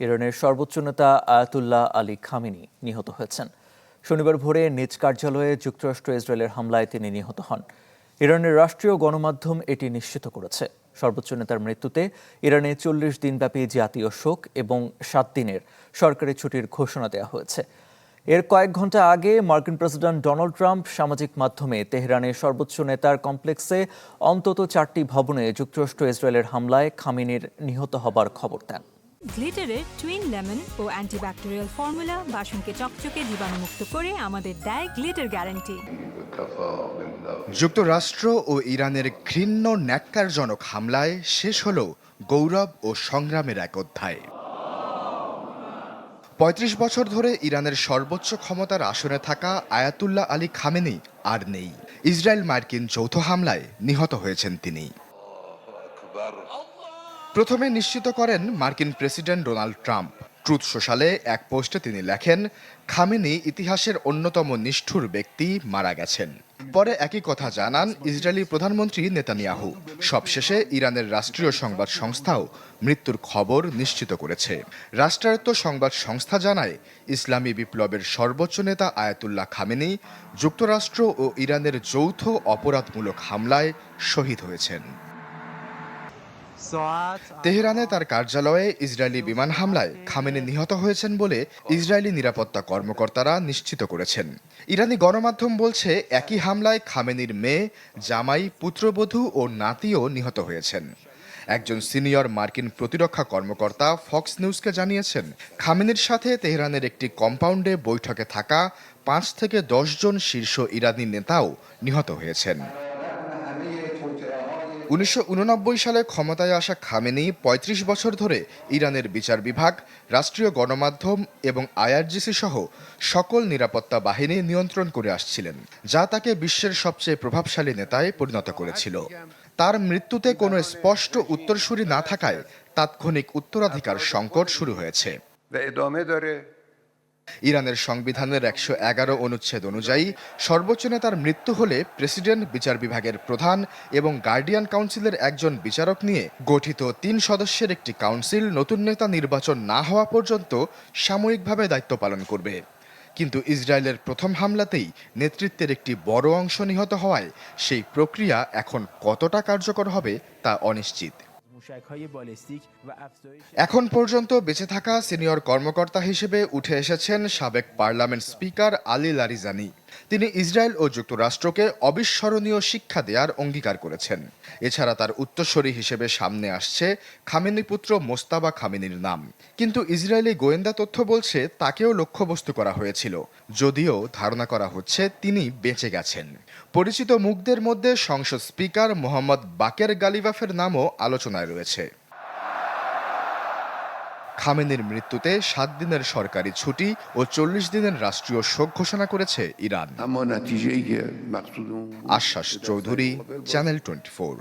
ইরানের সর্বোচ্চ নেতা আয়াতুল্লাহ আলী খামেনি নিহত হয়েছেন। শনিবার ভোরে নিজ কার্যালয়ে যুক্তরাষ্ট্র ইসরায়েলের হামলায় তিনি নিহত হন। ইরানের রাষ্ট্রীয় গণমাধ্যম এটি নিশ্চিত করেছে। সর্বোচ্চ নেতার মৃত্যুতে ইরানে 40 দিনব্যাপী জাতীয় শোক এবং 7 দিনের সরকারি ছুটির ঘোষণা দেওয়া হয়েছে। এর কয়েক ঘন্টা আগে মার্কিন প্রেসিডেন্ট ডোনাল্ড ট্রাম্প সামাজিক মাধ্যমে তেহরানের সর্বোচ্চ নেতার কমপ্লেক্সে অন্তত 4টি ভবনে যুক্তরাষ্ট্র ইসরায়েলের হামলায় খামেনির নিহত হবার খবর দেন। গ্লিটারের টুইন লেমন ও অ্যান্টিব্যাকটেরিয়াল ফর্মুলা বাসনকে চকচকে জীবাণুমুক্ত করে আমাদের দেয় গ্লিটার গ্যারান্টি। যুক্তরাষ্ট্র ও ইরানের ঘৃণ্য ন্যক্কারজনক হামলায় শেষ হল গৌরব ও সংগ্রামের এক অধ্যায়। ৩৫ বছর ধরে ইরানের সর্বোচ্চ ক্ষমতার আসনে থাকা আয়াতুল্লাহ আলী খামেনি আর নেই। ইসরায়েল মার্কিন যৌথ হামলায় নিহত হয়েছেন তিনি। প্রথমে নিশ্চিত করেন মার্কিন প্রেসিডেন্ট ডোনাল্ড ট্রাম্প। ট্রুথ সোশ্যালে এক পোস্টে তিনি লেখেন, খামেনি ইতিহাসের অন্যতম নিষ্ঠুর ব্যক্তি, মারা গেছেন। পরে একই কথা জানান ইসরায়েলি প্রধানমন্ত্রী নেতানিয়াহু। সবশেষে ইরানের রাষ্ট্রীয় সংবাদ সংস্থাও মৃত্যুর খবর নিশ্চিত করেছে। রাষ্ট্রায়ত্ত সংবাদ সংস্থা জানায়, ইসলামী বিপ্লবের সর্বোচ্চ নেতা আয়াতুল্লাহ খামেনি যুক্তরাষ্ট্র ও ইরানের যৌথ অপরাধমূলক হামলায় শহীদ হয়েছেন। তেহরানে তার কার্যালয়ে ইসরায়েলি বিমান হামলায় খামেনি নিহত হয়েছেন বলে ইসরায়েলি নিরাপত্তা কর্মকর্তারা নিশ্চিত করেছেন। ইরানি গণমাধ্যম বলছে, একই হামলায় খামেনির মেয়ে, জামাই, পুত্রবধূ ও নাতিও নিহত হয়েছেন। একজন সিনিয়র মার্কিন প্রতিরক্ষা কর্মকর্তা ফক্স নিউজকে জানিয়েছেন, খামেনির সাথে তেহরানের একটি কম্পাউন্ডে বৈঠকে থাকা 5 থেকে 10 জন শীর্ষ ইরানি নেতাও নিহত হয়েছেন। 1989 সালে ক্ষমতায় আসা খামেনি 35 বছর ধরে ইরানের বিচার বিভাগ, রাষ্ট্রীয় গণমাধ্যম এবং আইআরজিসি সহ সকল নিরাপত্তা বাহিনী নিয়ন্ত্রণ করে আসছিলেন, যা তাকে বিশ্বের সবচেয়ে প্রভাবশালী নেতায় পরিণত করেছিল। তার মৃত্যুতে কোনো স্পষ্ট উত্তরসূরি না থাকায় তাৎক্ষণিক উত্তরাধিকার সংকট শুরু হয়েছে। ইরানের সংবিধানের 111 অনুচ্ছেদ অনুযায়ী সর্বোচ্চ নেতার মৃত্যু হলে প্রেসিডেন্ট, বিচার বিভাগের প্রধান এবং গার্ডিয়ান কাউন্সিলের একজন বিচারক নিয়ে গঠিত 3 সদস্যের একটি কাউন্সিল নতুন নেতা নির্বাচন না হওয়া পর্যন্ত সাময়িকভাবে দায়িত্ব পালন করবে। কিন্তু ইসরায়েলের প্রথম হামলাতেই নেতৃত্বের একটি বড় অংশ নিহত হওয়ায় সেই প্রক্রিয়া এখন কতটা কার্যকর হবে তা অনিশ্চিত। এখন পর্যন্ত বেঁচে থাকা সিনিয়র কর্মকর্তা হিসেবে উঠে এসেছেন সাবেক পার্লামেন্ট স্পিকার আলী লারিজানি। তিনি ইসরায়েল ও যুক্তরাষ্ট্রকে অবিস্মরণীয় শিক্ষা দেওয়ার অঙ্গীকার করেছেন। এছাড়া তার উত্তরসূরি হিসেবে সামনে আসছে খামেনি পুত্র মোস্তাবা খামেনির নাম। কিন্তু ইসরায়েলি গোয়েন্দা তথ্য বলছে তাকেও লক্ষ্যবস্তু করা হয়েছিল, যদিও ধারণা করা হচ্ছে তিনি বেঁচে গেছেন। পরিচিত মুখদের মধ্যে সংসদ স্পিকার মোহাম্মদ বাকের গালিবাফের নামও আলোচনায় রয়েছে। খামেনির মৃত্যুতে 7 দিনের সরকারি ছুটি ও 40 দিনের রাষ্ট্রীয় শোক ঘোষণা করেছে ইরান। আশ্বাস চৌধুরী, চ্যানেল 24।